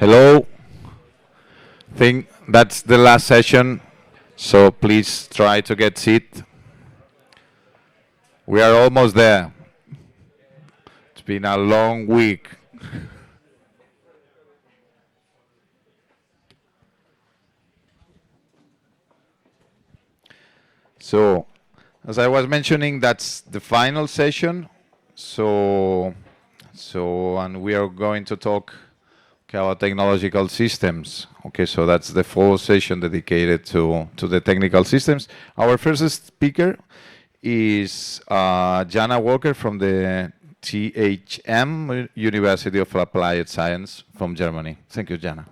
Hello. Think that's the last session, so please try to get seat. We are almost there. It's been a long week. So, as I was mentioning, that's the final session. And we are going to talk about technological systems. Okay, so that's the full session dedicated to the technical systems. Our first speaker is Janna Walter from the THM, University of Applied Science from Germany. Thank you, Janna.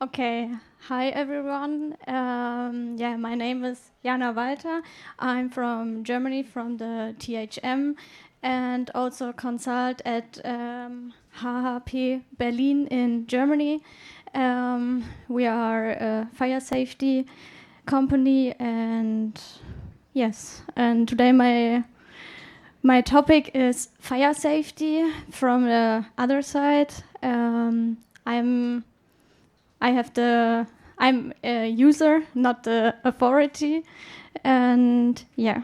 Okay, hi everyone. My name is Janna Walter. I'm from Germany, from the THM, and also consult at HHP Berlin in Germany. We are a fire safety company, and yes, and today my topic is fire safety from the other side. I'm a user, not the authority, and yeah.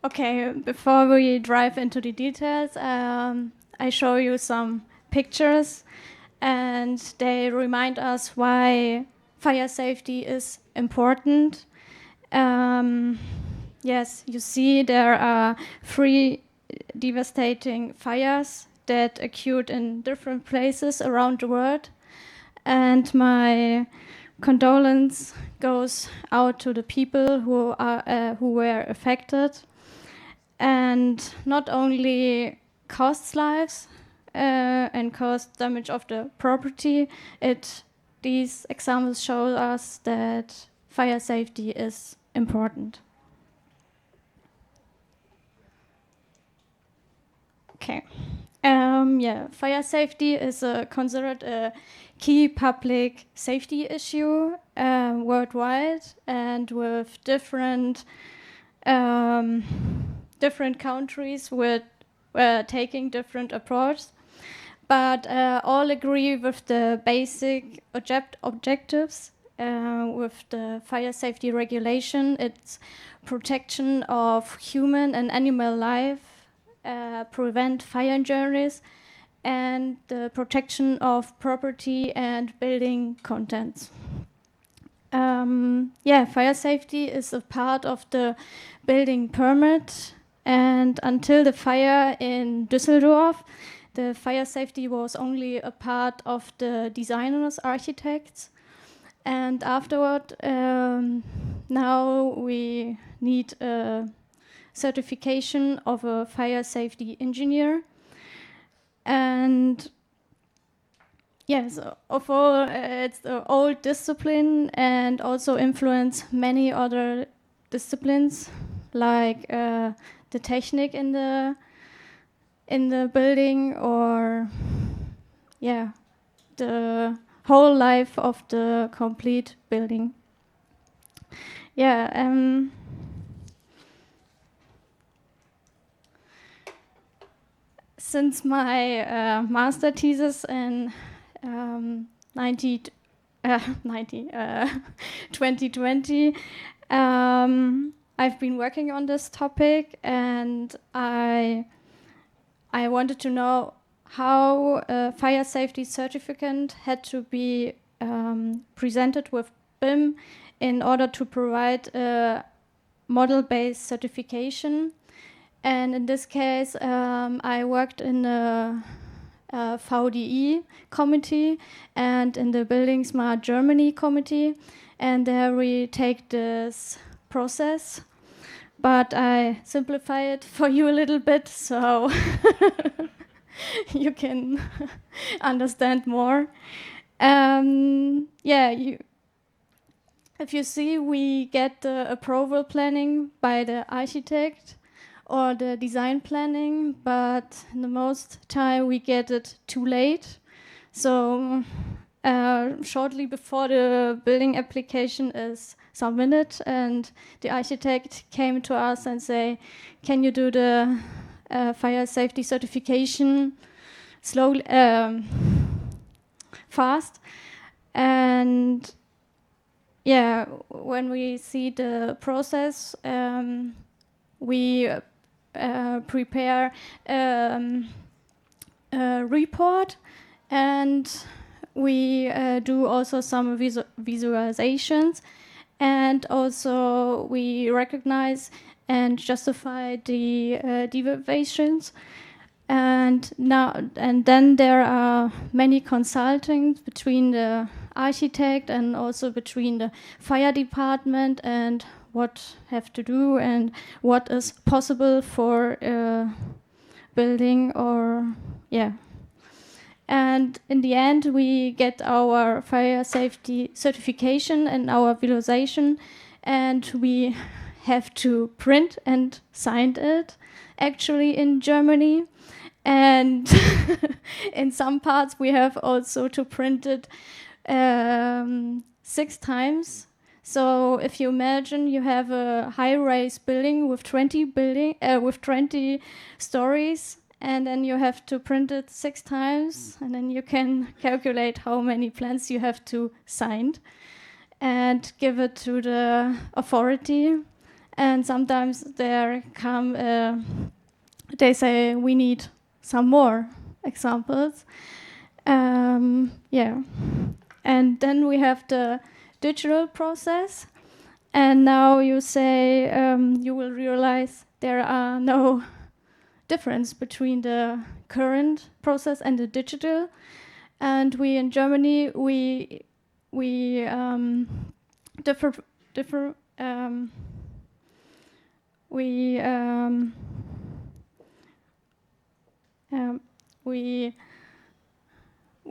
Okay, before we dive into the details, I show you some pictures, and they remind us why fire safety is important. Yes, you see there are 3 devastating fires that occurred in different places around the world, and my condolence goes out to the people who were affected, and not only costs lives and cost damage of the property. These examples show us that fire safety is important. Okay. Fire safety is considered a key public safety issue worldwide, and with different countries with taking different approaches, but all agree with the basic objectives with the fire safety regulation. It's protection of human and animal life, prevent fire injuries, and the protection of property and building contents. Fire safety is a part of the building permit, and until the fire in Düsseldorf, the fire safety was only a part of the designers, architects, and afterward, now we need a certification of a fire safety engineer. And yes, overall, it's an old discipline and also influence many other disciplines, like the technique in the building, or the whole life of the complete building. Since my master thesis in 2020, I've been working on this topic, and I wanted to know how a fire safety certificate had to be presented with BIM in order to provide a model-based certification. And in this case, I worked in a VDI committee and in the Building Smart Germany committee, and there we take this process, but I simplify it for you a little bit so you can understand more. If you see, we get the approval planning by the architect, or the design planning, but the most time we get it too late. So shortly before the building application is submitted, and the architect came to us and say, "Can you do the fire safety certification slowly, fast?" And yeah, when we see the process, we prepare a report, and we do also some visualizations, and also we recognize and justify the deviations. And then there are many consultings between the architect and also between the fire department, and what have to do and what is possible for building, or yeah. And in the end, we get our fire safety certification and our visualization, and we have to print and sign it, actually in Germany. And in some parts, we have also to print it 6 times. So if you imagine you have a high-rise building with 20 stories, and then you have to print it 6 times, and then you can calculate how many plans you have to sign and give it to the authority. And sometimes they say we need some more examples. Yeah. And then we have the digital process. And now you say you will realize there are no difference between the current process and the digital. And we in Germany we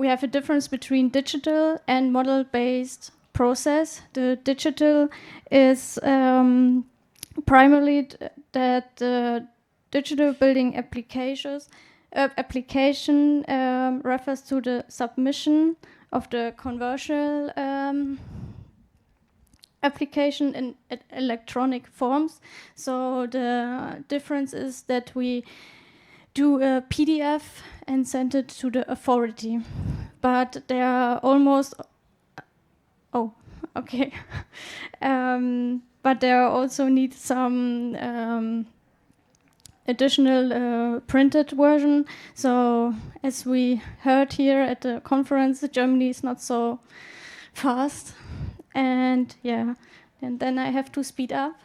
have a difference between digital and model-based process. The digital is primarily that the digital building application refers to the submission of the conversion application in electronic forms. So the difference is that we do a PDF and send it to the authority. But there are almost... Oh, okay. But there also need some additional printed version. So as we heard here at the conference, Germany is not so fast. And yeah, and then I have to speed up.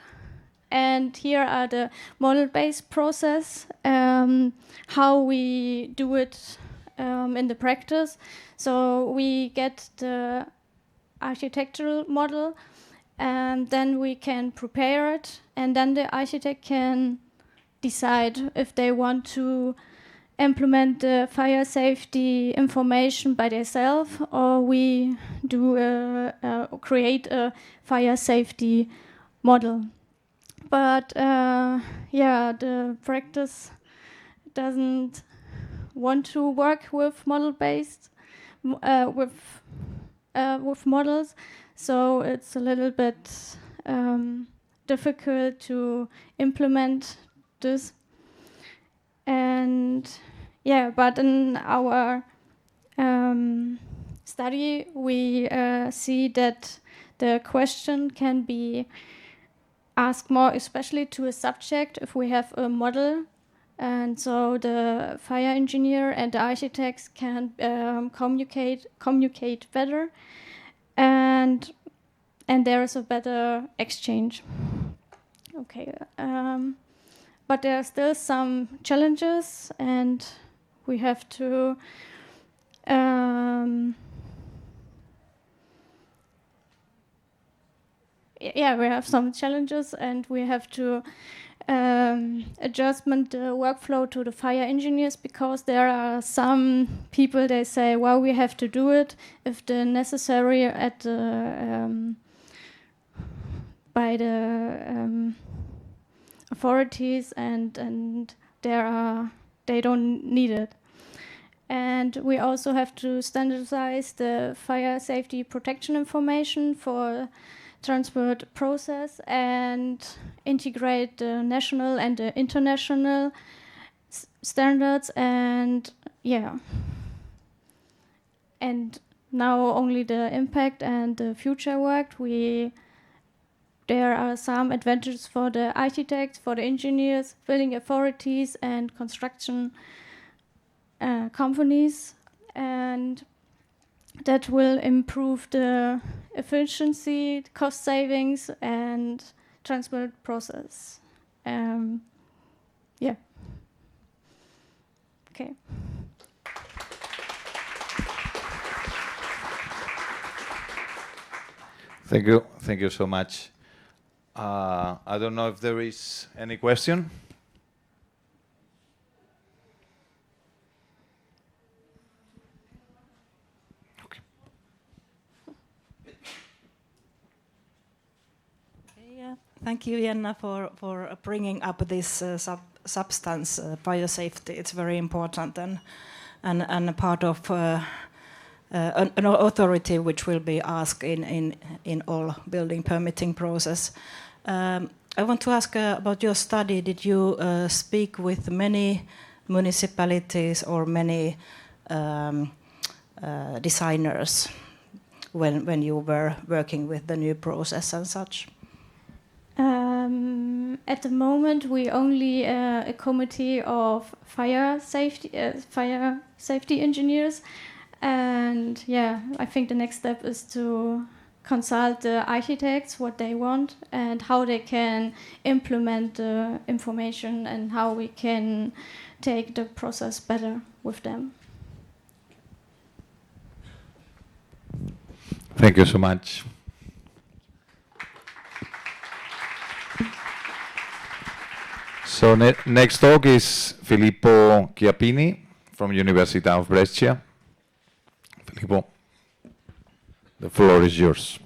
And here are the model-based process, how we do it in the practice. So we get the architectural model, and then we can prepare it, and then the architect can decide if they want to implement the fire safety information by themselves, or we do create a fire safety model. But yeah, the practice doesn't want to work with model-based with models, so it's a little bit difficult to implement this. And yeah, but in our study, we see that the question can be asked more especially to a subject if we have a model, and so the fire engineer and the architects can communicate better, and there is a better exchange. Okay, but there are still some challenges, and we have to we have some challenges, and we have to adjustment the workflow to the fire engineers, because there are some people, they say, well, we have to do it if the necessary at the by the authorities, and they don't need it. And we also have to standardize the fire safety protection information for transport process and integrate the national and the international standards. And yeah, and now only the impact and the future work. There are some advantages for the architects, for the engineers, building authorities, and construction companies, and that will improve the efficiency, cost savings, and transport process. Yeah. Okay. Thank you so much. I don't know if there is any question. Okay. Yeah. Thank you, Janna, for bringing up this substance, fire safety. It's very important and a part of an authority which will be asked in all building permitting process. I want to ask about your study. Did you speak with many municipalities or many designers when you were working with the new process and such? At the moment, we only a committee of fire safety engineers, and yeah, I think the next step is to consult the architects what they want and how they can implement the information and how we can take the process better with them. Thank you so much. So next talk is Filippo Chiappini from University of Brescia. Filippo, the floor is yours.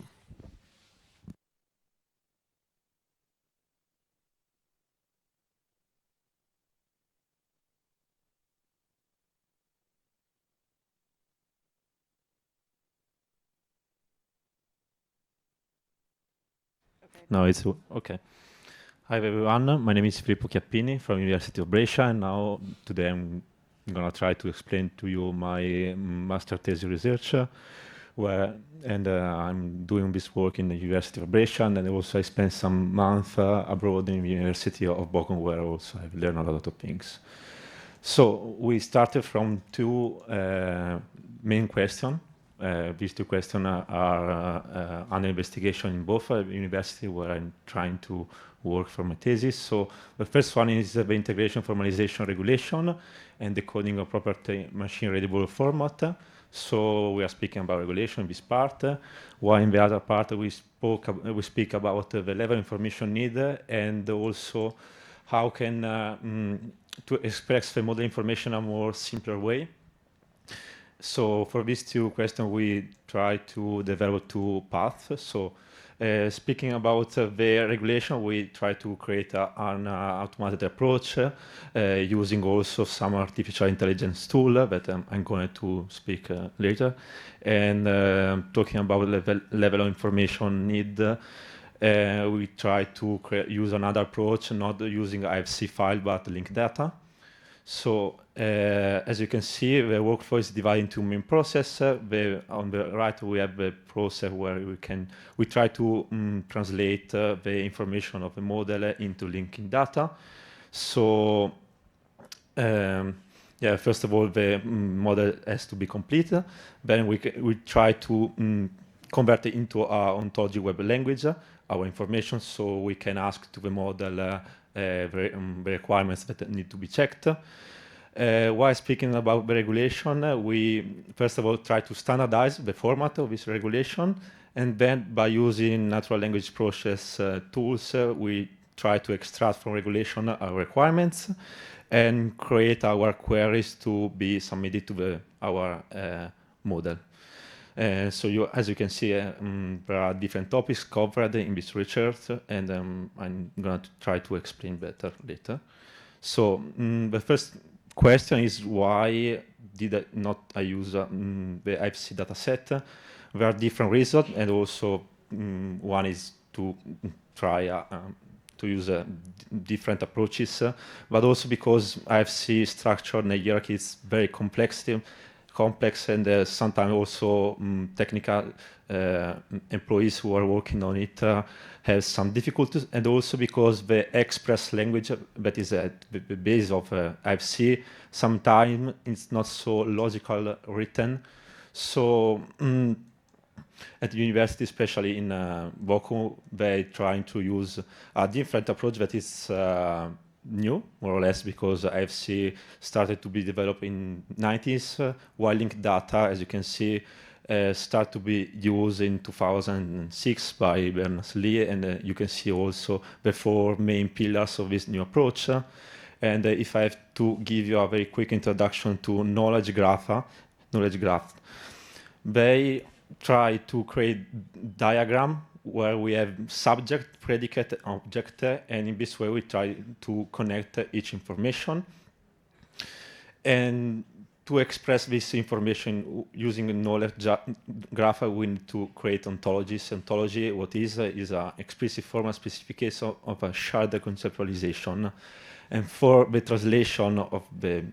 No, it's okay. Hi everyone, my name is Filippo Chiappini from University of Brescia, and now today I'm gonna try to explain to you my master thesis research, I'm doing this work in the University of Brescia, and then also I spent some months abroad in the University of Bochum, where also I've learned a lot of things. So we started from two main questions. These two questions are under investigation in both universities where I'm trying to work for my thesis. So the first one is the integration formalization regulation and the coding of property machine readable format. So we are speaking about regulation in this part, while in the other part we speak about the level of information needed and also how can to express the model information in a more simpler way. So for these two questions, we try to develop two paths. So speaking about the regulation, we try to create an automated approach using also some artificial intelligence tool that I'm going to speak later. And talking about level of information need, we try to use another approach, not using IFC file, but linked data. So as you can see, the workflow is divided into main process. On the right, we have the process where we try to translate the information of the model into linking data. So yeah, first of all, the model has to be complete. Then we try to convert it into our ontology web language, our information, so we can ask to the model the requirements that need to be checked. While speaking about the regulation, we first of all try to standardize the format of this regulation, and then by using natural language process tools, we try to extract from regulation our requirements and create our queries to be submitted to our model. So as you can see, there are different topics covered in this research, and I'm going to try to explain better later. So the first question is, why did I use the IFC dataset? There are different reasons, and also one is to try to use different approaches, but also because IFC structure and hierarchy is very complex, and sometimes also technical employees who are working on it have some difficulties, and also because the express language that is at the base of IFC sometimes it's not so logical written. So at the university, especially in Bochum, they're trying to use a different approach that is new, more or less, because IFC started to be developed in 90s, while linked data, as you can see, start to be used in 2006 by Berners-Lee, and you can see also the four main pillars of this new approach. And if I have to give you a very quick introduction to knowledge graph, they try to create diagram where we have subject, predicate, object, and in this way we try to connect each information. And to express this information using a knowledge graph, we need to create ontologies. Ontology, what is an explicit formal specification of a shared conceptualization. And for the translation of the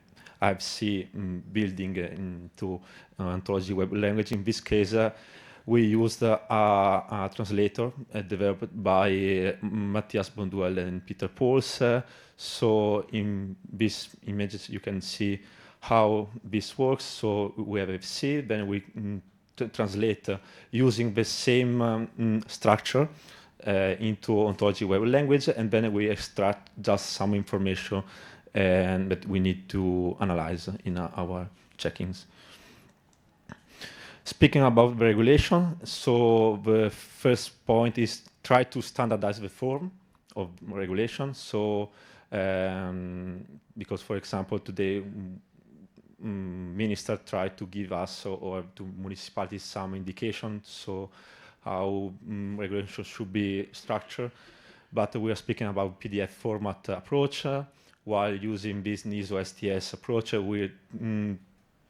IFC building into ontology web language, in this case, we used a translator developed by Matthias Bonduel and Peter Pauls. So in these images, you can see how this works. So we have FC, then we translate using the same structure into ontology web language, and then we extract just some information that we need to analyze in our checkings. Speaking about the regulation, so the first point is try to standardize the form of regulation. So because, for example, today minister tried to give us or to municipalities some indication so how regulation should be structured, but we are speaking about PDF format approach. While using this NISO STS approach, we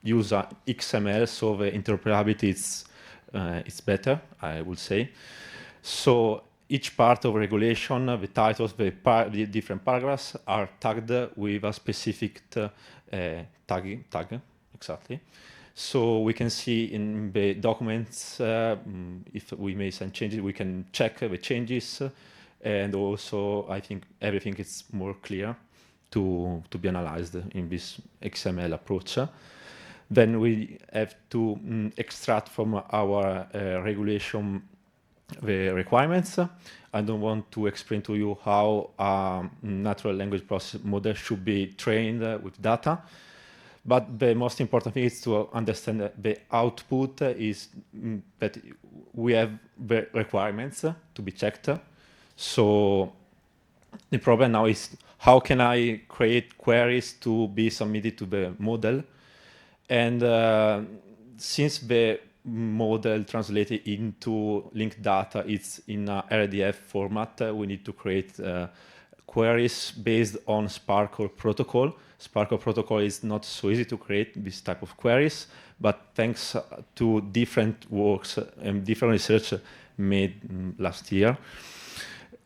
use XML, so the interoperability is it's better, I would say. So each part of regulation, the titles, the different paragraphs are tagged with a specific tag, exactly. So we can see in the documents, if we make some changes, we can check the changes, and also I think everything is more clear to be analyzed in this XML approach. Then we have to extract from our regulation the requirements. I don't want to explain to you how a natural language process model should be trained with data, but the most important thing is to understand that the output is that we have the requirements to be checked. So the problem now is how can I create queries to be submitted to the model? And since the model translated into linked data is in a RDF format, we need to create queries based on SPARQL protocol. SPARQL protocol is not so easy to create this type of queries, but thanks to different works and different research made last year,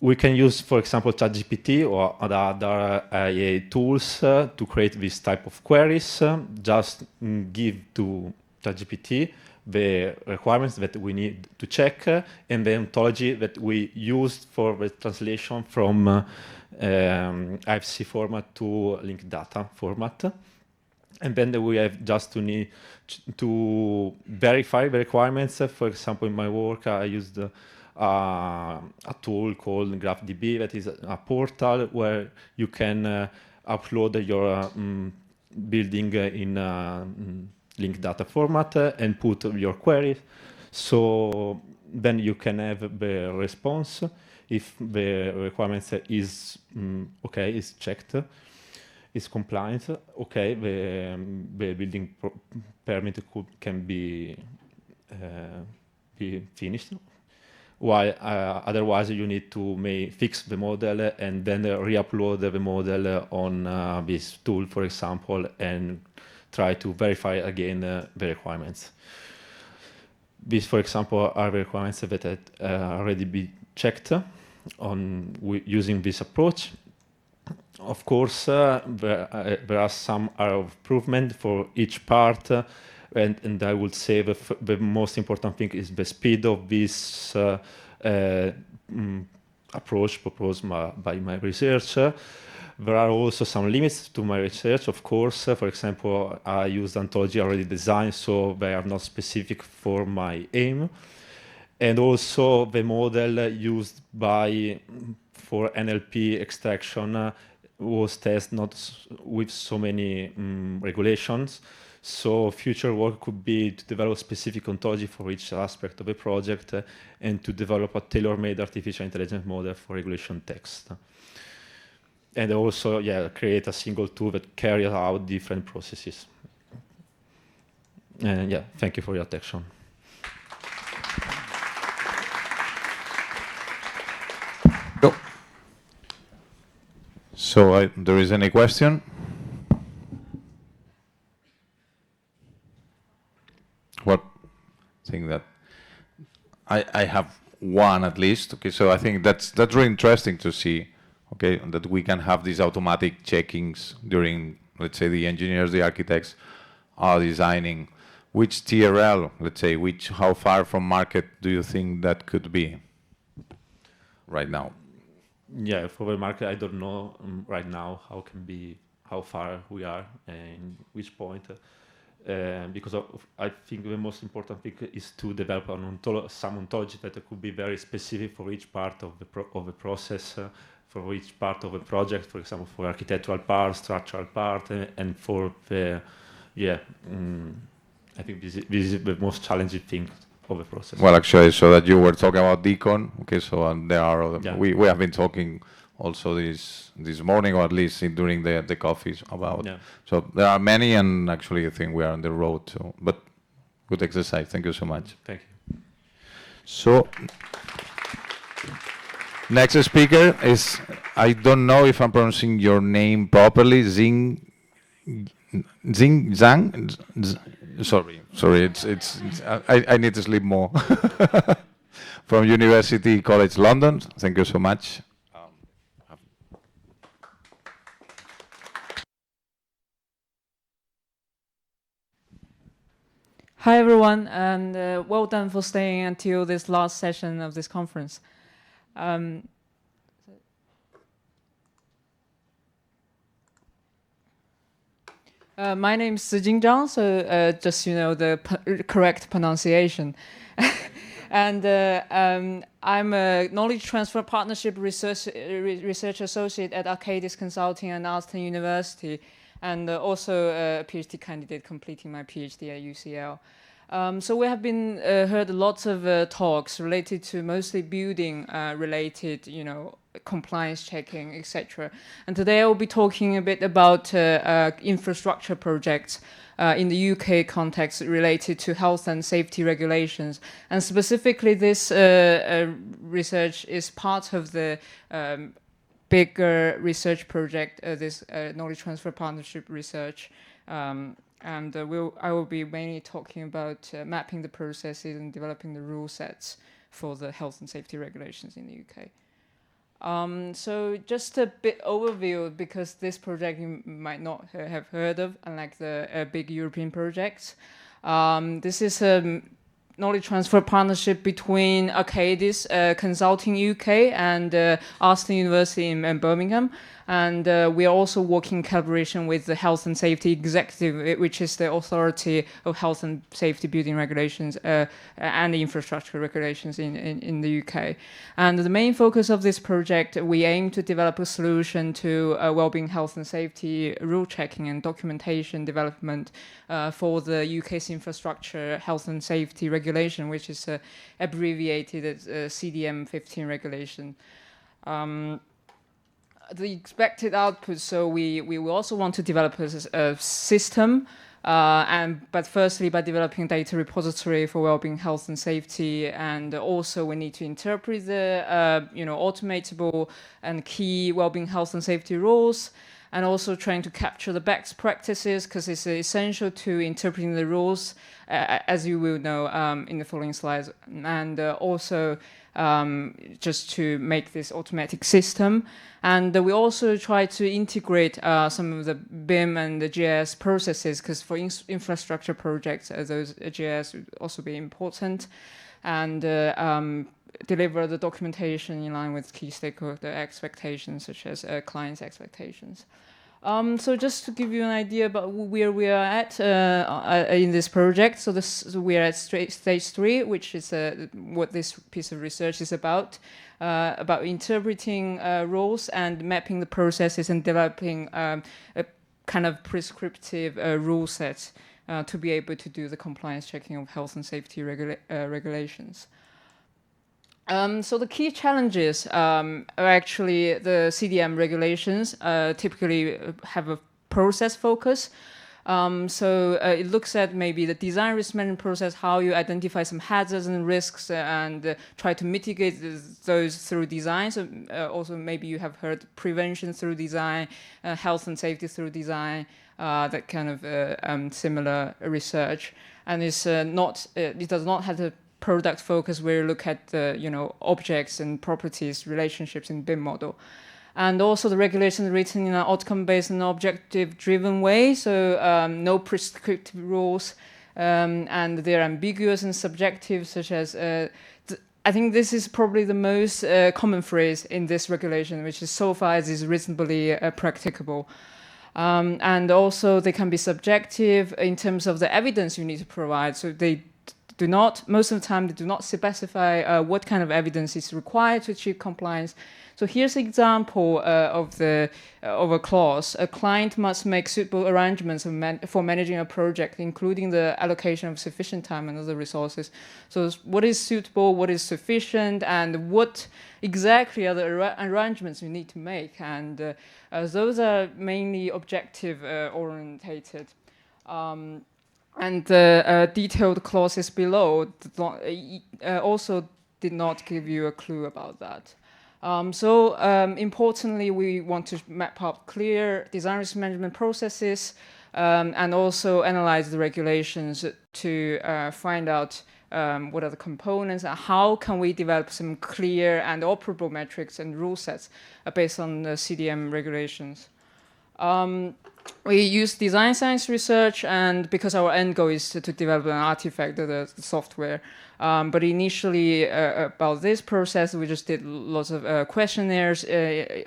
we can use, for example, ChatGPT or other AI tools to create this type of queries. Just give to ChatGPT the requirements that we need to check and the ontology that we used for the translation from IFC format to linked data format. And then we have just to need to verify the requirements. For example, in my work, I used a tool called GraphDB that is a portal where you can upload your building in linked data format and put your query. So then you can have the response. If the requirements is okay, is checked, is compliant, okay, the building permit can be be finished. While otherwise you need to fix the model and then re-upload the model on this tool, for example, and try to verify again the requirements. These, for example, are the requirements that had already been checked using this approach. Of course, there are some improvement for each part, and I would say the most important thing is the speed of this approach proposed by my research. There are also some limits to my research, of course. For example, I used ontology already designed, so they are not specific for my aim. And also the model used for NLP extraction was tested not with so many regulations. So future work could be to develop specific ontology for each aspect of a project and to develop a tailor-made artificial intelligence model for regulation text. And also, create a single tool that carries out different processes. And thank you for your attention. So there is any question? What? I think that I have one at least. Okay, so I think that's really interesting to see. Okay, that we can have these automatic checkings during, let's say, the engineers, the architects are designing. Which TRL, let's say, how far from market do you think that could be right now? Yeah, for the market, I don't know right now how far we are and which point. Because I think the most important thing is to develop some ontology that could be very specific for each part of the process, for each part of a project, for example, for architectural part, structural part, and for the, I think this is the most challenging thing of the process. Well, actually, so that you were talking about Deacon, okay, so there are, we have been talking also this morning, or at least during the coffees about, so there are many, and actually I think we are on the road to, but good exercise, thank you so much. Thank you. So, next speaker is, I don't know if I'm pronouncing your name properly, Zijing Zhang. Sorry, I need to sleep more. From University College London. Thank you so much. Hi everyone, and well done for staying until this last session of this conference. My name is Zijing Zhang, so just so you know the correct pronunciation. And I'm a Knowledge Transfer Partnership Research Associate at Arcadis Consulting and Aston University, and also a PhD candidate completing my PhD at UCL. So we have been heard lots of talks related to mostly building related, compliance checking, etc. And today I will be talking a bit about infrastructure projects in the UK context related to health and safety regulations. And specifically this research is part of the bigger research project, this knowledge transfer partnership research. And I will be mainly talking about mapping the processes and developing the rule sets for the health and safety regulations in the UK. So just a bit overview, because this project you might not have heard of, unlike the big European projects. This is a knowledge transfer partnership between Arcadis Consulting UK and Aston University in Birmingham. And we are also working in collaboration with the Health and Safety Executive, which is the authority of health and safety building regulations and the infrastructure regulations in the UK. And the main focus of this project, we aim to develop a solution to wellbeing, health and safety rule checking and documentation development for the UK's infrastructure health and safety regulation, which is abbreviated as CDM 15 regulation. The expected output, so we will also want to develop a system But firstly, by developing data repository for well-being, health, and safety, and also we need to interpret the automatable and key well-being, health, and safety rules, and also trying to capture the best practices, because it's essential to interpreting the rules, as you will know in the following slides, and also just to make this automatic system. And we also try to integrate some of the BIM and the GIS processes, because for infrastructure projects, those GIS would also be important, and deliver the documentation in line with key stakeholder expectations, such as clients' expectations. So just to give you an idea about where we are at in this project, so we are at stage 3, which is what this piece of research is about interpreting rules and mapping the processes and developing a kind of prescriptive rule set to be able to do the compliance checking of health and safety regulations. So the key challenges are actually the CDM regulations typically have a process focus. So it looks at maybe the design risk management process, how you identify some hazards and risks and try to mitigate those through design. So also maybe you have heard prevention through design, health and safety through design, that kind of similar research. And it's it does not have the product focus where you look at the objects and properties relationships in BIM model, and also the regulations written in an outcome-based and objective-driven way. So no prescriptive rules, and they're ambiguous and subjective, such as I think this is probably the most common phrase in this regulation, which is so far as is reasonably practicable. And also they can be subjective in terms of the evidence you need to provide. So they do not, most of the time, they do not specify what kind of evidence is required to achieve compliance. So here's an example of a clause. A client must make suitable arrangements for managing a project, including the allocation of sufficient time and other resources. So what is suitable, what is sufficient, and what exactly are the arrangements you need to make? And those are mainly objective orientated. And the detailed clauses below also did not give you a clue about that. Importantly, we want to map out clear design risk management processes and also analyze the regulations to find out what are the components and how can we develop some clear and operable metrics and rule sets based on the CDM regulations. We use design science research, and because our end goal is to develop an artifact of the software. But initially, about this process, we just did lots of questionnaires,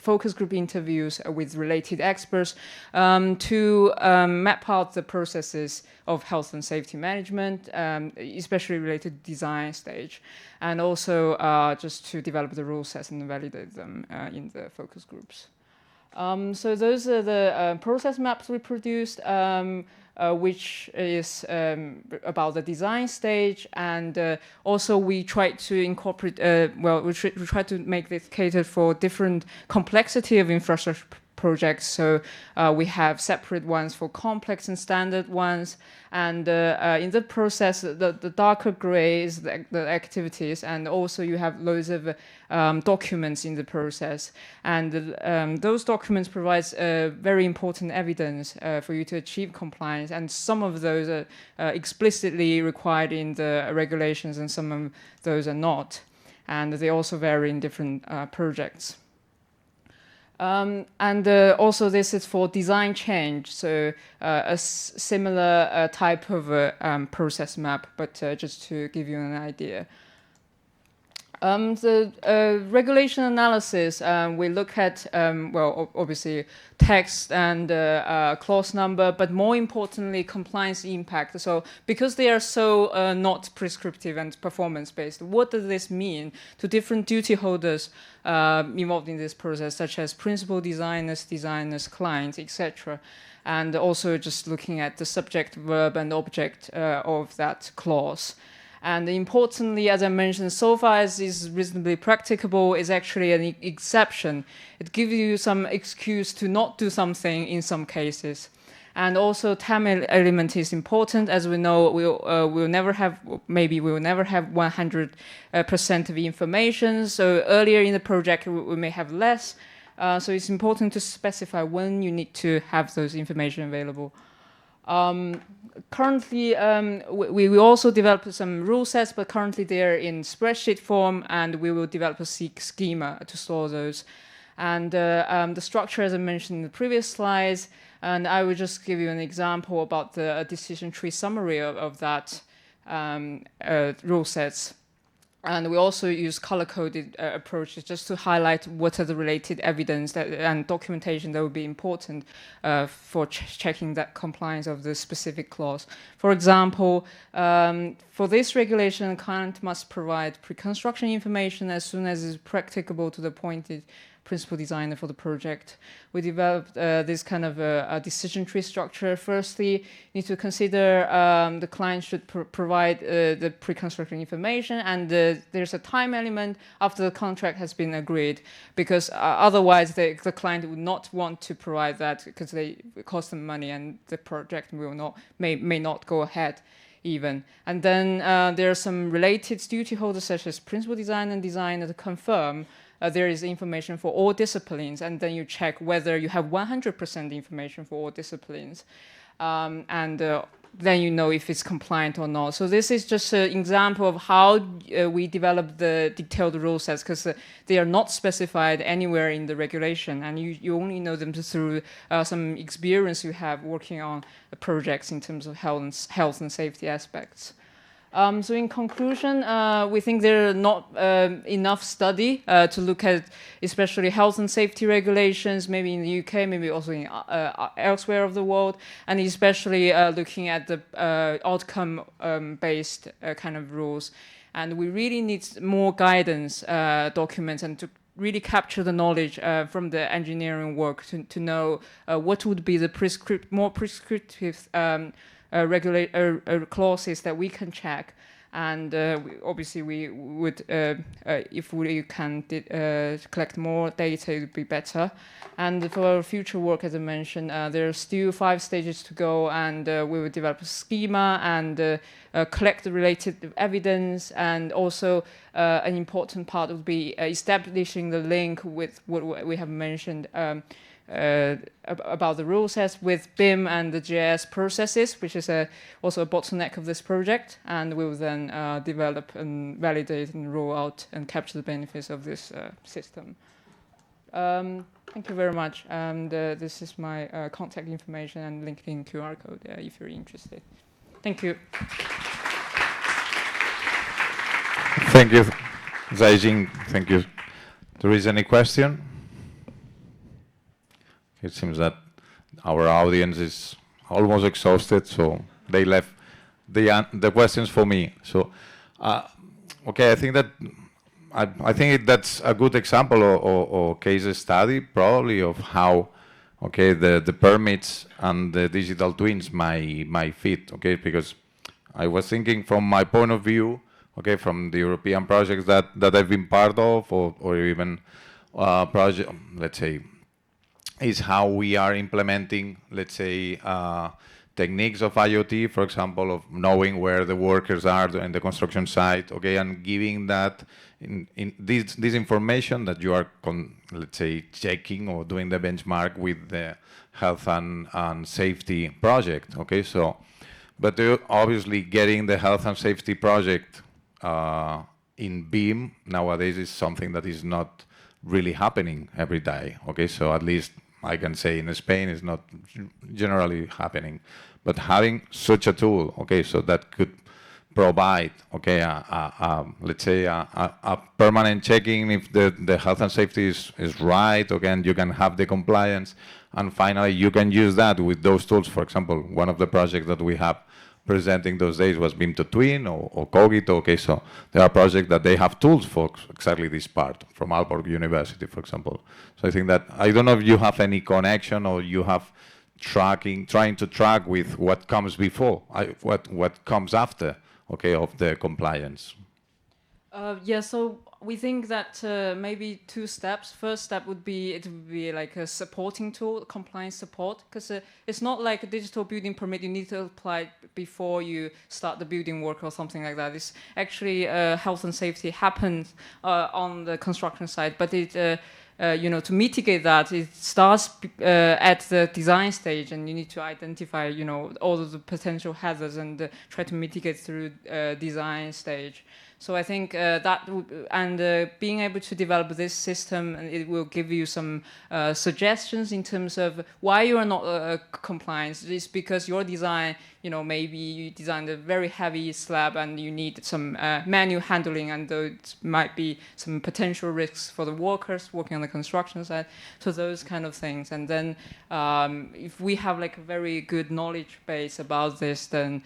focus group interviews with related experts to map out the processes of health and safety management, especially related to design stage, and also just to develop the rule sets and validate them in the focus groups. So those are the process maps we produced, which is about the design stage, and also we tried to incorporate, we tried to make this cater for different complexity of infrastructure projects. So we have separate ones for complex and standard ones, and in the process, the darker gray is the activities, and also you have loads of documents in the process, and those documents provides very important evidence for you to achieve compliance, and some of those are explicitly required in the regulations, and some of those are not, and they also vary in different projects. Also this is for design change, so a similar type of process map, but just to give you an idea. The regulation analysis, we look at, obviously text and clause number, but more importantly, compliance impact. So because they are so not prescriptive and performance-based, what does this mean to different duty holders involved in this process, such as principal designers, clients, etc.? And also just looking at the subject, verb, and object of that clause. And importantly, as I mentioned, so far as is reasonably practicable, is actually an exception. It gives you some excuse to not do something in some cases. And also time element is important. As we know, we'll never have 100% of the information. So earlier in the project, we may have less. So it's important to specify when you need to have those information available. Currently, we also develop some rule sets, but currently they're in spreadsheet form, and we will develop a schema to store those. And the structure, as I mentioned in the previous slides, and I will just give you an example about the decision tree summary of that rule sets. And we also use color-coded approaches just to highlight what are the related evidence and documentation that would be important for checking that compliance of the specific clause. For example, for this regulation, a client must provide pre-construction information as soon as is practicable to the appointed principal designer for the project. We developed this kind of a decision tree structure. Firstly, you need to consider the client should provide the pre-construction information, and there's a time element after the contract has been agreed, because otherwise the client would not want to provide that because it costs them money and the project may not go ahead even. And then there are some related duty holders such as principal designer and designer to confirm there is information for all disciplines, and then you check whether you have 100% information for all disciplines, and then you know if it's compliant or not. So this is just an example of how we develop the detailed rule sets, because they are not specified anywhere in the regulation, and you only know them through some experience you have working on projects in terms of health and safety aspects. So in conclusion, we think there are not enough study to look at especially health and safety regulations, maybe in the UK, maybe also in elsewhere of the world, and especially looking at the outcome-based kind of rules. And we really need more guidance documents and to really capture the knowledge from the engineering work to know what would be the more prescriptive clauses that we can check, and obviously we would, if we can collect more data, it would be better. And for our future work, as I mentioned, there are still 5 stages to go, and we will develop a schema and collect the related evidence, and also an important part would be establishing the link with what we have mentioned about the rule sets with BIM and the GIS processes, which is also a bottleneck of this project, and we will then develop and validate and roll out and capture the benefits of this system. Thank you very much, and this is my contact information and LinkedIn QR code if you're interested. Thank you. Thank you, Zijing. Thank you. There is any question? It seems that our audience is almost exhausted, so they left the questions for me. So, okay, I think that's a good example or case study, probably, of how, okay, the permits and the digital twins might fit, okay, because I was thinking from my point of view, okay, from the European projects that I've been part of, or even project, let's say, is how we are implementing, let's say, techniques of IoT, for example, of knowing where the workers are in the construction site, okay, and giving that in this information that you are, let's say, checking or doing the benchmark with the health and safety project, okay. So, but obviously getting the health and safety project in BIM nowadays is something that is not really happening every day, okay. So at least I can say in Spain it's not generally happening, but having such a tool, okay, so that could provide, okay, let's say a permanent checking if the health and safety is right, okay, and you can have the compliance, and finally you can use that with those tools. For example, one of the projects that we have presenting those days was BIM to Twin or Cogito, okay, so there are projects that they have tools for exactly this part, from Aalborg University, for example. So I think that, I don't know if you have any connection or you have trying to track with what comes before, what comes after, okay, of the compliance. Yeah, so we think that maybe 2 steps. First step would be it would be like a supporting tool, compliance support, because it's not like a digital building permit you need to apply before you start the building work or something like that. It's actually health and safety happens on the construction site, but it to mitigate that, it starts at the design stage, and you need to identify all of the potential hazards and try to mitigate through design stage. So I think being able to develop this system, it will give you some suggestions in terms of why you are not compliant. It's because your design, maybe you designed a very heavy slab and you need some manual handling, and there might be some potential risks for the workers working on the construction site. So those kind of things. And then if we have like a very good knowledge base about this, then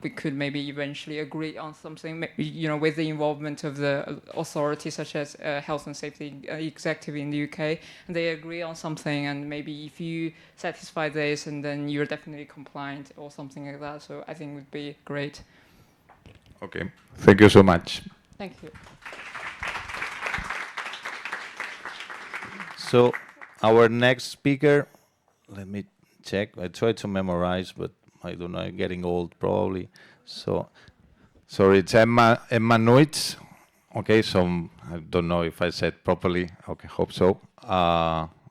we could maybe eventually agree on something, with the involvement of the authorities such as Health and Safety Executive in the UK, and they agree on something, and maybe if you satisfy this, and then you're definitely compliant or something like that. So I think it would be great. Okay, thank you so much. Thank you. So our next speaker, let me check. I tried to memorize, but I don't know, I'm getting old probably. So it's Emma Nuyts. Okay, so I don't know if I said properly. Okay, hope so.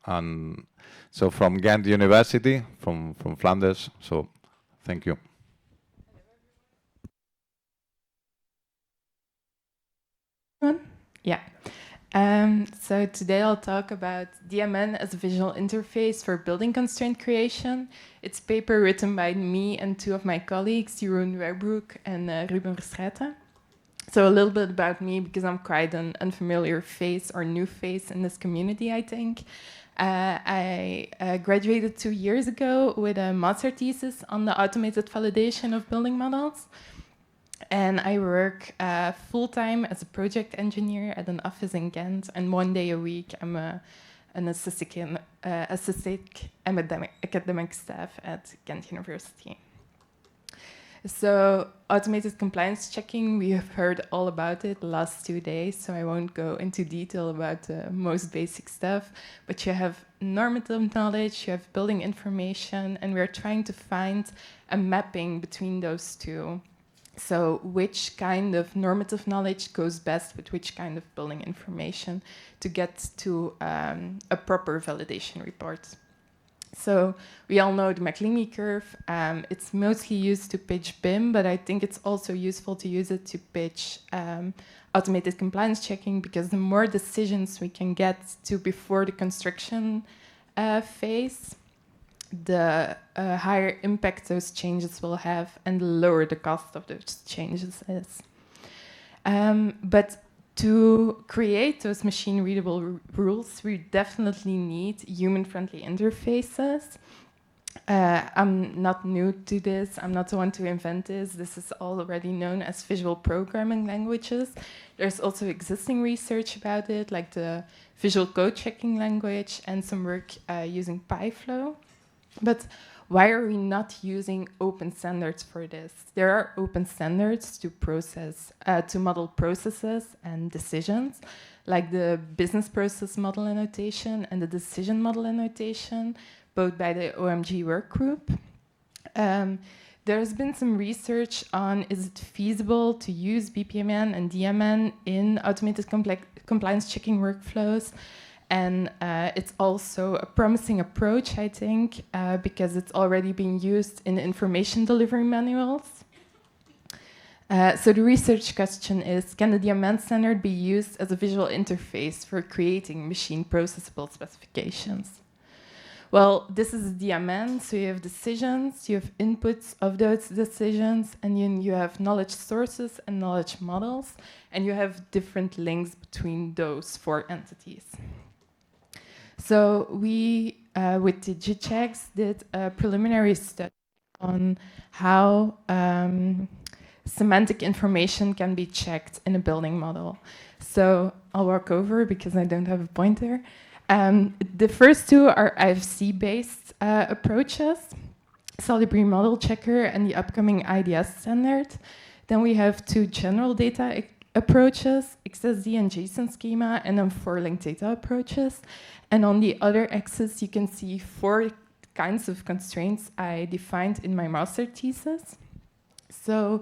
And so from Ghent University, from Flanders. So thank you. Yeah. So today I'll talk about DMN as a visual interface for building constraint creation. It's a paper written by me and 2 of my colleagues, Jeroen Werbroek and Ruben Verstraeten. So a little bit about me, because I'm quite an unfamiliar face or new face in this community, I think. I graduated 2 years ago with a master thesis on the automated validation of building models. And I work full-time as a project engineer at an office in Ghent, and 1 day a week I'm an assistant academic staff at Ghent University. So automated compliance checking, we have heard all about it the last 2 days, so I won't go into detail about the most basic stuff, but you have normative knowledge, you have building information, and we're trying to find a mapping between those two. So which kind of normative knowledge goes best with which kind of building information to get to a proper validation report. So we all know the McLeamy curve. It's mostly used to pitch BIM, but I think it's also useful to use it to pitch automated compliance checking, because the more decisions we can get to before the construction phase, the higher impact those changes will have, and the lower the cost of those changes is. But to create those machine-readable rules, we definitely need human-friendly interfaces. I'm not new to this. I'm not the one to invent this. This is already known as visual programming languages. There's also existing research about it, like the visual code checking language and some work using PyFlow. But why are we not using open standards for this? There are open standards to model processes and decisions, like the business process model annotation and the decision model annotation, both by the OMG work group. There's been some research on, is it feasible to use BPMN and DMN in automated compliance checking workflows? And it's also a promising approach, I think, because it's already being used in information delivery manuals. So the research question is, can the DMN standard be used as a visual interface for creating machine processable specifications? Well, this is a DMN, so you have decisions, you have inputs of those decisions, and you have knowledge sources and knowledge models, and you have different links between those 4 entities. So we, with the GChecks, did a preliminary study on how semantic information can be checked in a building model. So I'll walk over because I don't have a pointer. The first 2 are IFC-based approaches, Solibri Model Checker and the upcoming IDS standard. Then we have 2 general data approaches, XSD and JSON schema, and then 4 linked data approaches. And on the other axis, you can see 4 kinds of constraints I defined in my master thesis. So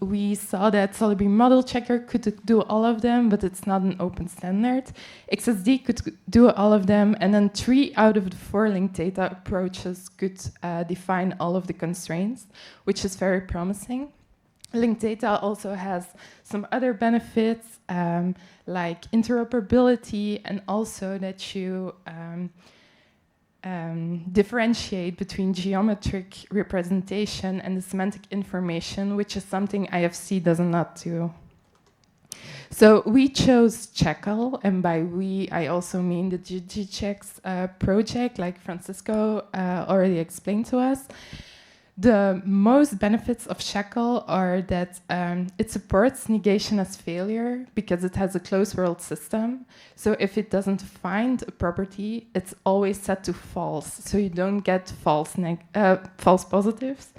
we saw that SolidBeam Model Checker could do all of them, but it's not an open standard. XSD could do all of them, and then 3 out of the 4 linked data approaches could define all of the constraints, which is very promising. Linked data also has some other benefits, like interoperability, and also that you differentiate between geometric representation and the semantic information, which is something IFC does not do. So we chose Checkle, and by we, I also mean the GGChex project, like Francisco already explained to us. The most benefits of Shackle are that it supports negation as failure because it has a closed world system. So if it doesn't find a property, it's always set to false. So you don't get false positives.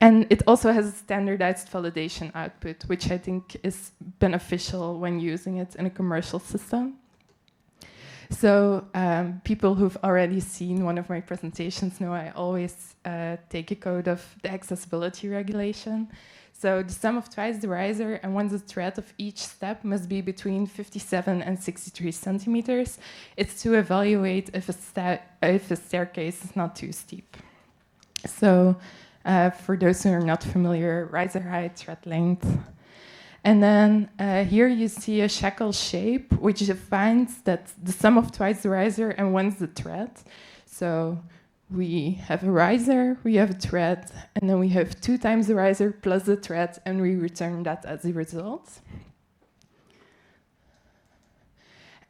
And it also has a standardized validation output, which I think is beneficial when using it in a commercial system. So people who've already seen one of my presentations know I always take a code of the accessibility regulation. So the sum of twice the riser and once the thread of each step must be between 57 and 63 centimeters. It's to evaluate if a staircase is not too steep. So for those who are not familiar, riser height, thread length. And then here you see a shackle shape, which defines that the sum of twice the riser and once the thread. So we have a riser, we have a thread, and then we have 2 times the riser plus the thread, and we return that as the result.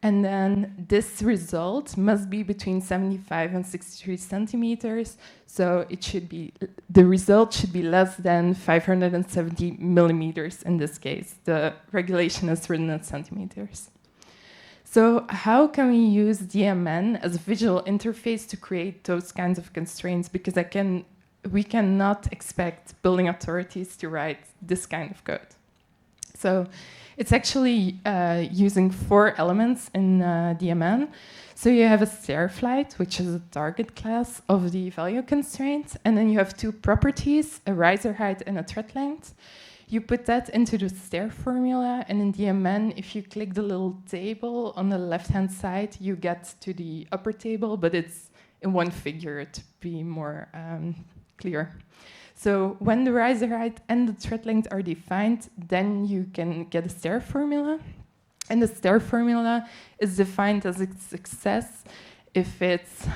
And then this result must be between 75 and 63 centimeters. So it should be, the result should be less than 570 millimeters in this case. The regulation is written in centimeters. So how can we use DMN as a visual interface to create those kinds of constraints? Because we cannot expect building authorities to write this kind of code. So it's actually using 4 elements in DMN. So you have a stair flight, which is a target class of the value constraint, and then you have 2 properties, a riser height and a thread length. You put that into the stair formula, and in DMN, if you click the little table on the left-hand side, you get to the upper table, but it's in one figure to be more clear. So when the riser height and the thread length are defined, then you can get a stair formula. And the stair formula is defined as a success if it's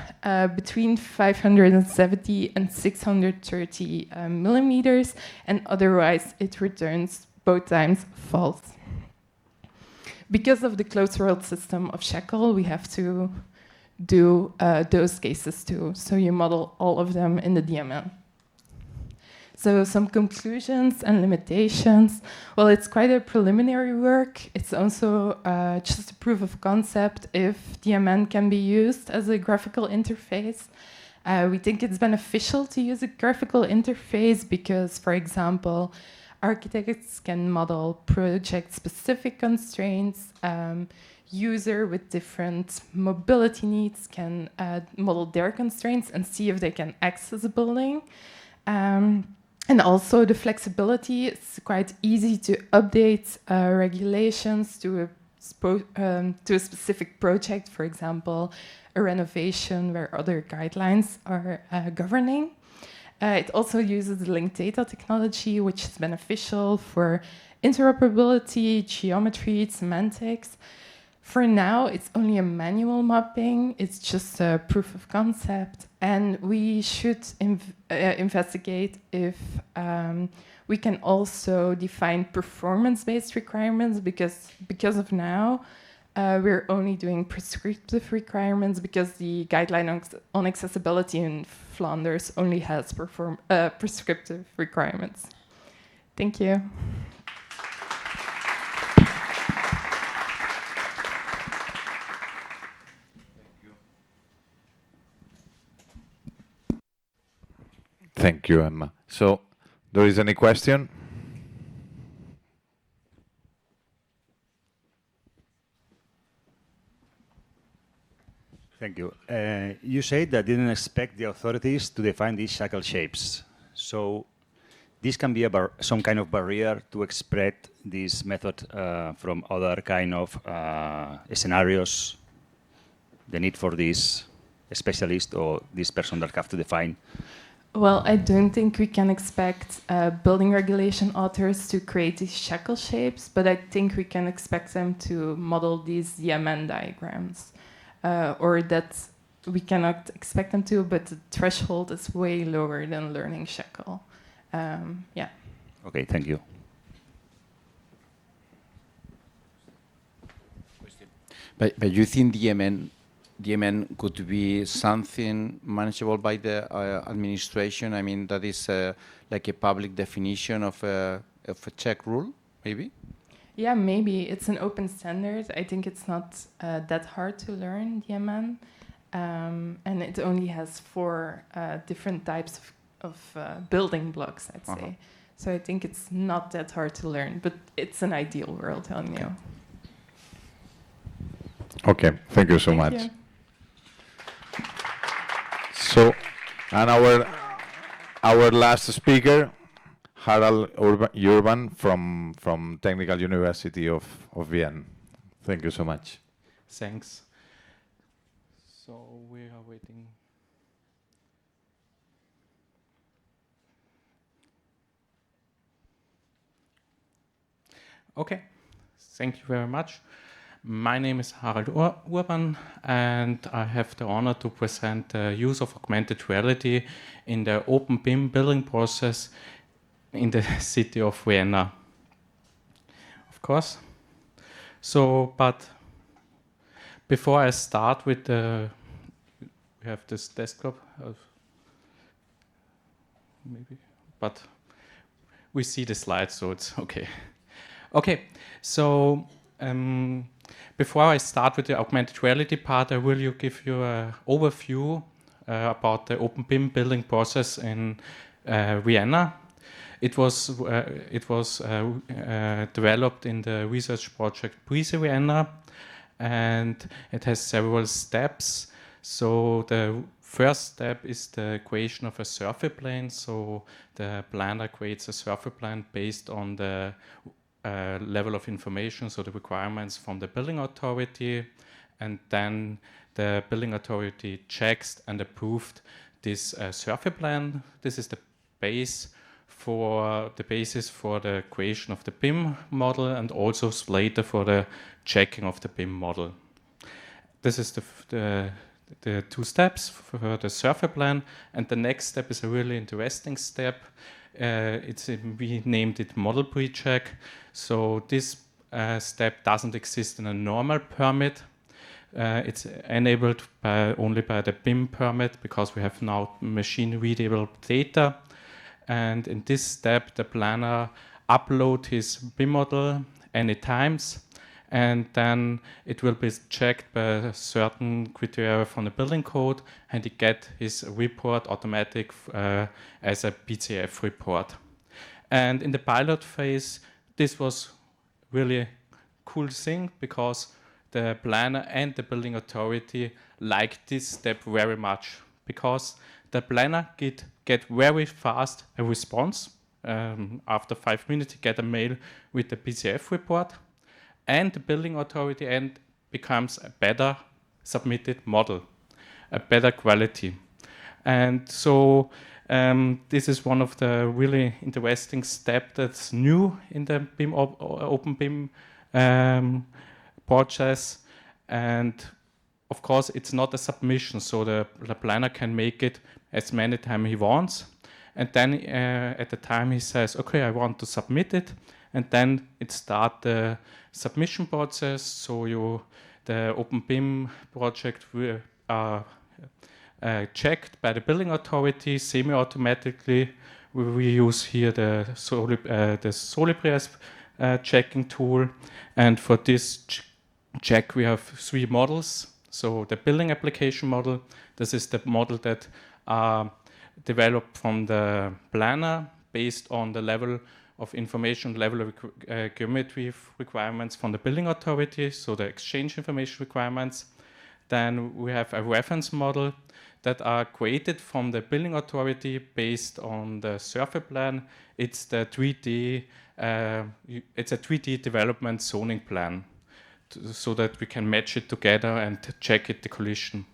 between 570 and 630 millimeters, and otherwise it returns both times false. Because of the closed world system of Shackle, we have to do those cases too. So you model all of them in the DMN. So some conclusions and limitations. Well, it's quite a preliminary work. It's also just a proof of concept if DMN can be used as a graphical interface. We think it's beneficial to use a graphical interface because, for example, architects can model project-specific constraints. User with different mobility needs can model their constraints and see if they can access a building. And also the flexibility, it's quite easy to update regulations to a specific project, for example, a renovation where other guidelines are governing. It also uses linked data technology, which is beneficial for interoperability, geometry, semantics. For now, it's only a manual mapping. It's just a proof of concept. And we should investigate if we can also define performance-based requirements, because of now, we're only doing prescriptive requirements because the guideline on accessibility in Flanders only has prescriptive requirements. Thank you. Thank you, Emma. So, there is any question? Thank you. You said that you didn't expect the authorities to define these shackle shapes. So this can be some kind of barrier to expect this method from other kind of scenarios, the need for this specialist or this person that have to define. Well, I don't think we can expect building regulation authors to create these shackle shapes, but I think we can expect them to model these DMN diagrams. Or that we cannot expect them to, but the threshold is way lower than learning shackle. Yeah. Okay, thank you. But you think DMN could be something manageable by the administration? I mean, that is like a public definition of a check rule, maybe? Yeah, maybe. It's an open standard. I think it's not that hard to learn, DMN. And it only has 4 different types of building blocks, I'd say. So I think it's not that hard to learn, but it's an ideal world, telling you. Okay, thank you so Thank much. you. So, and our last speaker, Harald Urban from Technical University of Vienna. Thank you so much. Thanks. So we are waiting. Okay, thank you very much. My name is Harald Urban, and I have the honor to present the use of augmented reality in the openBIM building process in the city of Vienna. Of course. So, but before I start with the, we have this desktop, maybe, but we see the slides, so it's okay. Okay, so before I start with the augmented reality part, I will give you an overview about the openBIM building process in Vienna. It was developed in the research project Brise Vienna, and it has several steps. So the first step is the creation of a survey plane. So the planner creates a survey plan based on the level of information, so the requirements from the building authority, and then the building authority checks and approved this survey plan. This is the basis for the creation of the BIM model, and also later for the checking of the BIM model. This is the 2 steps for the survey plan, and the next step is a really interesting step. We named it model pre-check. So this step doesn't exist in a normal permit. It's enabled only by the BIM permit, because we have now machine-readable data. And in this step, the planner uploads his BIM model any times, and then it will be checked by certain criteria from the building code, and he get his report automatic as a PCF report. And in the pilot phase, this was really a cool thing, because the planner and the building authority liked this step very much, because the planner get very fast a response. After 5 minutes, he get a mail with the PCF report, and the building authority and becomes a better submitted model, a better quality. And so this is one of the really interesting steps that's new in the BIM openBIM process. And of course, it's not a submission, so the planner can make it as many times he wants. And then at the time he says, okay, I want to submit it. And then it starts the submission process. So the openBIM project will checked by the building authority semi-automatically. We use here the Solibri checking tool. And for this check, we have 3 models. So the building application model, this is the model that developed from the planner based on the level of information, level of geometry requirements from the building authority, so the exchange information requirements. Then we have a reference model that are created from the building authority based on the survey plan. It's the 3D, it's a 3D development zoning plan, so that we can match it together and check it, the collision.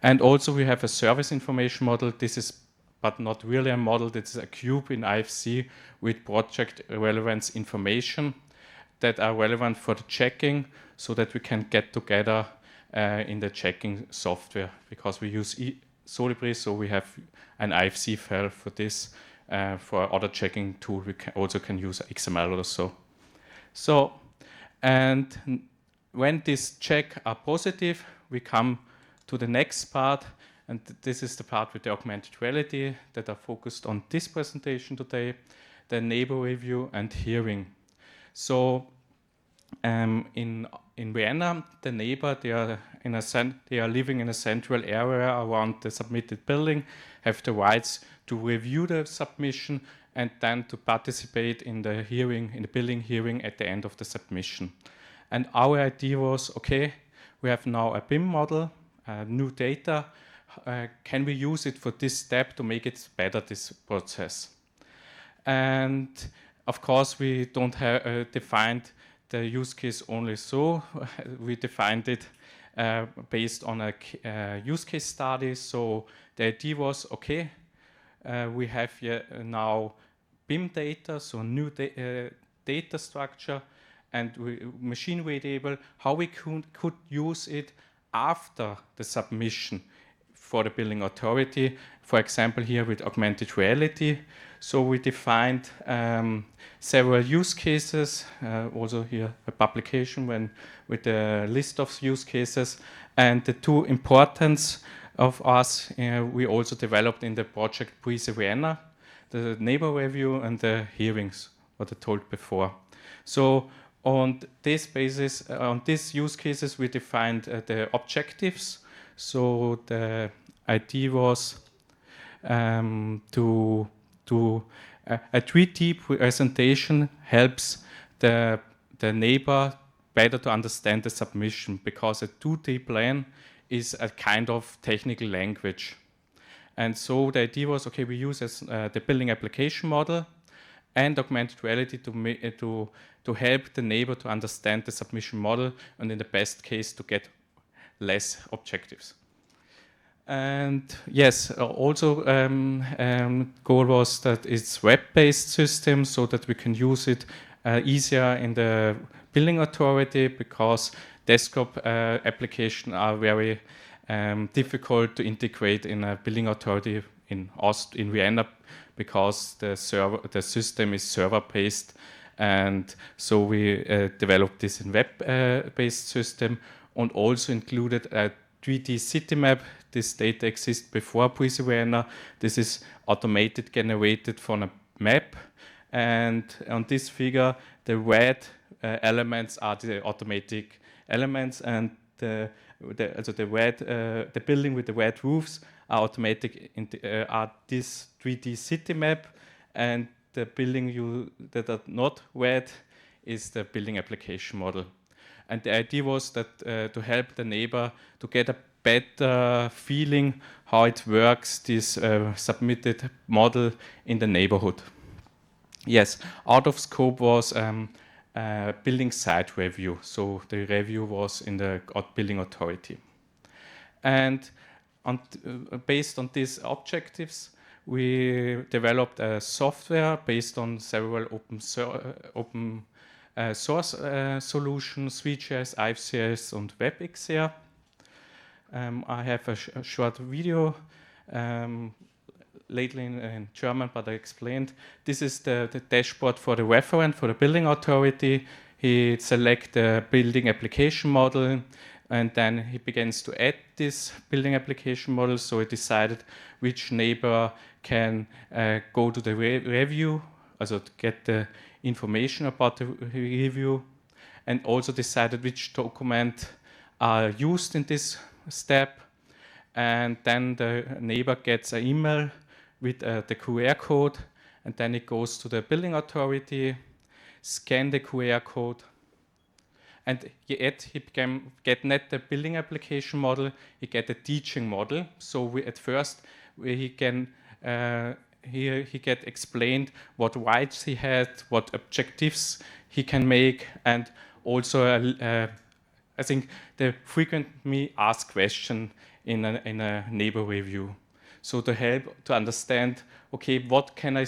And also we have a service information model. This is, but not really a model, this is a cube in IFC with project relevance information that are relevant for the checking, so that we can get together in the checking software, because we use Solibri, so we have an IFC file for this. For other checking tool, we also can use XML or so. So, and when these checks are positive, we come to the next part, and this is the part with the augmented reality that are focused on this presentation today, the neighbor review and hearing. So in Vienna, the neighbor, they are living in a central area around the submitted building, have the rights to review the submission and then to participate in the hearing, in the building hearing at the end of the submission. And our idea was, okay, we have now a BIM model, new data. Can we use it for this step to make it better, this process? And of course, we don't have defined the use case only so. We defined it based on a use case study. So the idea was, okay, we have here now BIM data, so new data structure, and machine readable, how we could use it after the submission for the building authority. For example, here with augmented reality. So we defined several use cases, also here a publication with a list of use cases. And the two importance of us, we also developed in the project Prise Vienna, the neighbor review and the hearings, what I told before. So on this basis, on these use cases, we defined the objectives. So the idea was to a 3D presentation helps the neighbor better to understand the submission, because a 2D plan is a kind of technical language. And so the idea was, okay, we use the building application model and augmented reality to help the neighbor to understand the submission model, and in the best case to get less objectives. And yes, also goal was that it's web-based system, so that we can use it easier in the building authority, because desktop applications are very difficult to integrate in a building authority in Vienna, because the system is server-based, and so we developed this in web-based system, and also included a 3D city map. This data exists before Prise Vienna. This is automated, generated from a map, and on this figure, the red elements are the automatic elements, and the building with the red roofs are automatic are this 3D city map, and the building that are not red is the building application model. And the idea was that to help the neighbor to get a better feeling how it works, this submitted model in the neighborhood. Yes, out of scope was building site review. So the review was in the building authority. And based on these objectives, we developed a software based on several open source solutions, VGS, IFCS, and WebXR. I have a short video lately in German, but I explained. This is the dashboard for the referent, for the building authority. He selects the building application model, and then he begins to add this building application model. So he decided which neighbor can go to the review, also to get the information about the review, and also decided which document are used in this step. And then the neighbor gets an email with the QR code, and then it goes to the building authority, scan the QR code, And yet he get not the building application model, he get a teaching model. So at first he can he get explained what rights he had, what objectives he can make, and also I think the frequently asked question in a neighbor review. So to help to understand, okay, what can I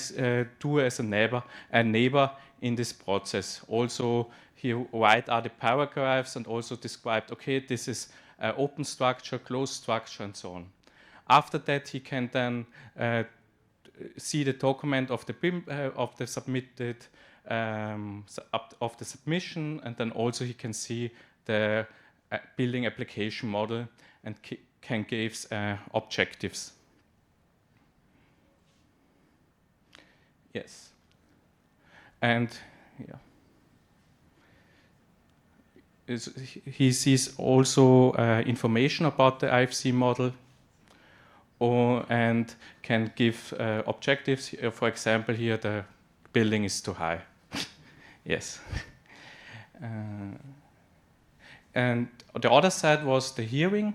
do as a neighbor in this process? Also, he write are the paragraphs and also described, okay, this is open structure, closed structure, and so on. After that, he can then see the document of the BIM of the submitted of the submission, and then also he can see the building application model and can give objectives. Yes, and yeah. He sees also information about the IFC model and can give objectives. For example, here the building is too high. Yes. And the other side was the hearing.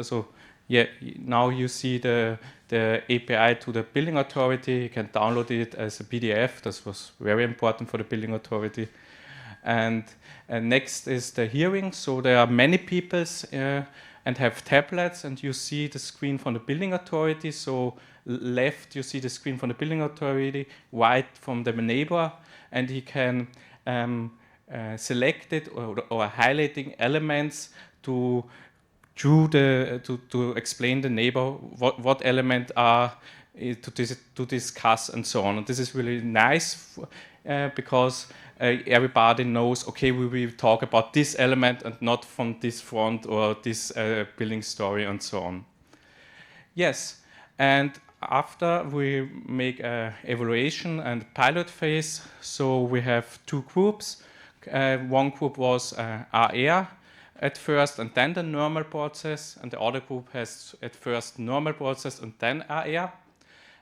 So yeah, now you see the API to the building authority. You can download it as a PDF. This was very important for the building authority. And next is the hearing. So there are many people and have tablets, and you see the screen from the building authority. So left, you see the screen from the building authority, right from the neighbor, and he can select it or highlighting elements to explain the neighbor what element are to discuss and so on. And this is really nice because everybody knows, okay, we will talk about this element and not from this front or this building story and so on. Yes, and after we make an evaluation and pilot phase, so we have two groups. One group was AR at first and then the normal process, and the other group has at first normal process and then AR.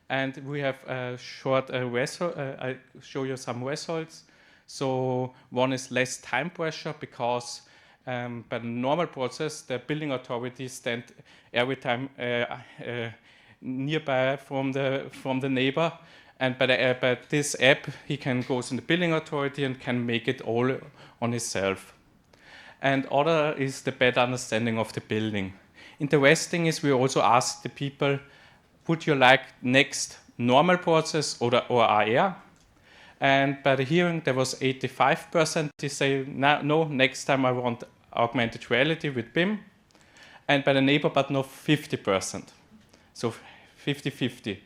And we have a short result. I show you some results. So one is less time pressure because by the normal process, the building authorities stand every time nearby from the neighbor. And by this app, he can go in the building authority and can make it all on himself. And other is the better understanding of the building. Interesting is we also ask the people, would you like next normal process or AR? And by the hearing, there was 85%. They say, no, next time I want augmented reality with BIM. And by the neighbor, but not 50%. So 50-50.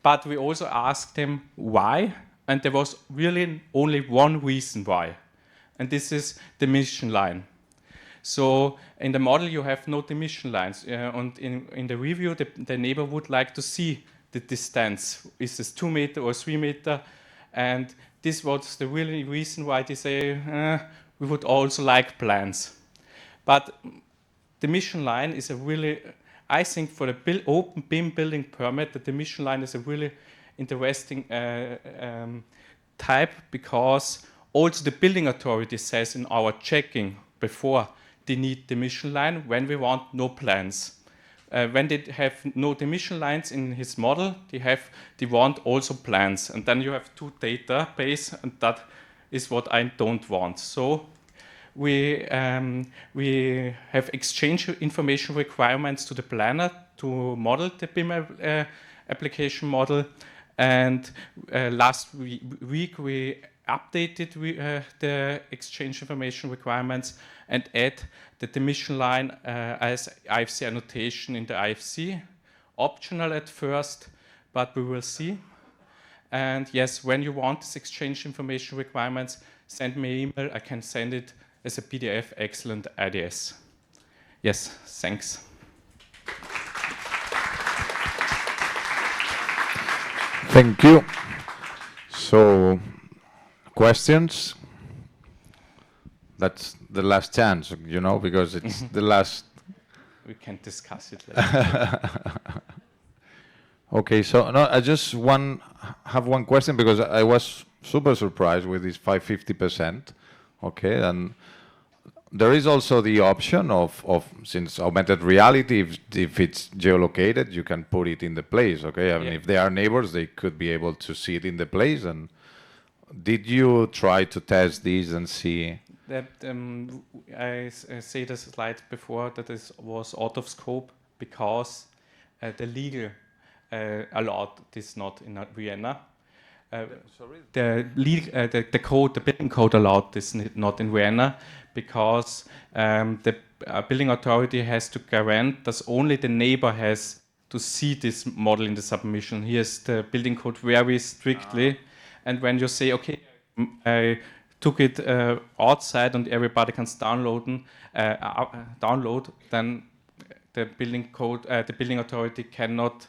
But we also asked them why, and there was really only one reason why. And this is the mission line. So in the model, you have no emission lines. And in the review, the neighbor would like to see the distance. Is this 2 meter or 3 meter? And this was the really reason why they say, we would also like plans. But the mission line is a really, I think for the open BIM building permit, that the mission line is a really interesting type, because also the building authority says in our checking before they need the mission line when we want no plans. When they have no emission lines in his model, they want also plans, and then you have two database, and that is what I don't want. So we have exchange information requirements to the planner to model the BIM application model, and last week we updated the exchange information requirements and add the emission line as IFC annotation in the IFC. Optional at first, but we will see. And yes, when you want this exchange information requirements, send me an email. I can send it as a PDF, excellent IDS. Yes, thanks. Thank you. So, questions? That's the last chance, you know, because it's the last. We can discuss it later. Okay, so no, I just have one question, because I was super surprised with this 50%. Okay, and there is also the option of since augmented reality, if it's geolocated, you can put it in the place, okay? I mean, if they are neighbors, they could be able to see it in the place. And did you try to test these and see? That I say the slide before that this was out of scope because the legal allowed this not in Vienna. The code, the building code allowed this not in Vienna because the building authority has to guarantee that only the neighbor has to see this model in the submission. Here's the building code very strictly, and when you say, okay, I took it outside and everybody can download, then the building code, the building authority cannot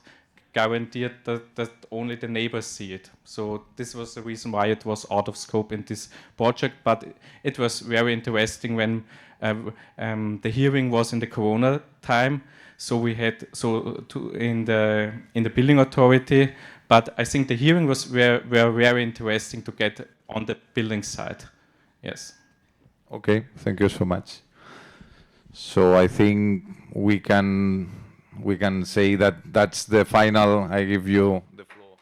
guarantee that only the neighbors see it. So this was the reason why it was out of scope in this project. But it was very interesting when the hearing was in the Corona time. So we had in the building authority. But I think the hearing was very interesting to get on the building side. Yes. Okay, thank you so much. So I think we can say that that's the final. I give you the floor.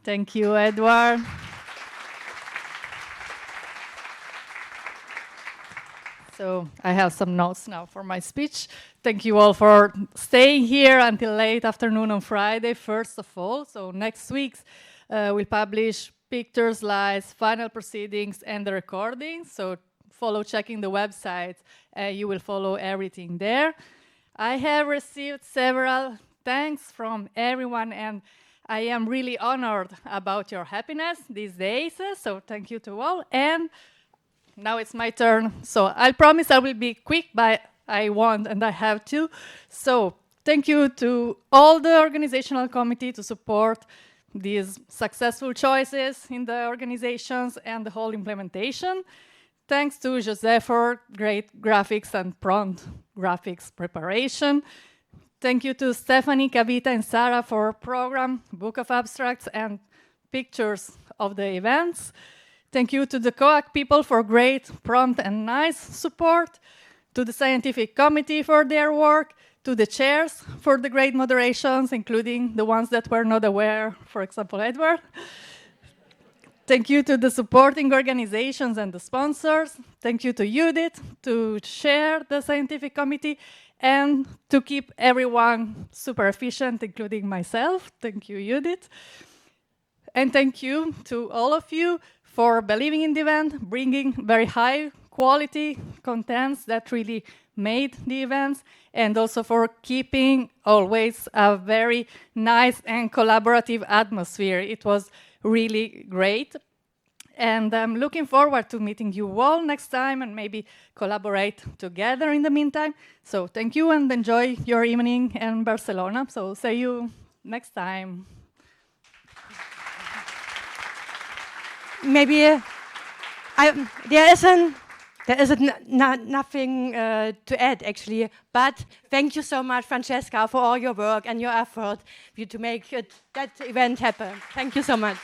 Thank you, Eduard. So I have some notes now for my speech. Thank you all for staying here until late afternoon on Friday, first of all. So next week we'll publish pictures, slides, final proceedings, and the recordings. So follow checking the website. You will follow everything there. I have received several thanks from everyone, and I am really honored about your happiness these days. So thank you to all. And now it's my turn. So I promise I will be quick, but I want and I have to. So thank you to all the organizational committee to support these successful choices in the organizations and the whole implementation. Thanks to José for great graphics and prompt graphics preparation. Thank you to Stephanie, Kavita, and Sarah for program, book of abstracts, and pictures of the events. Thank you to the COAC people for great, prompt, and nice support. To the scientific committee for their work. To the chairs for the great moderations, including the ones that were not aware, for example, Eduard. Thank you to the supporting organizations and the sponsors. Thank you to Judith to chair the scientific committee and to keep everyone super efficient, including myself. Thank you, Judith. And thank you to all of you for believing in the event, bringing very high quality contents that really made the events, and also for keeping always a very nice and collaborative atmosphere. It was really great. And I'm looking forward to meeting you all next time and maybe collaborate together in the meantime. So thank you and enjoy your evening in Barcelona. So see you next time. Maybe there isn't nothing to add, actually. But thank you so much, Francesca, for all your work and your effort to make that event happen. Thank you so much.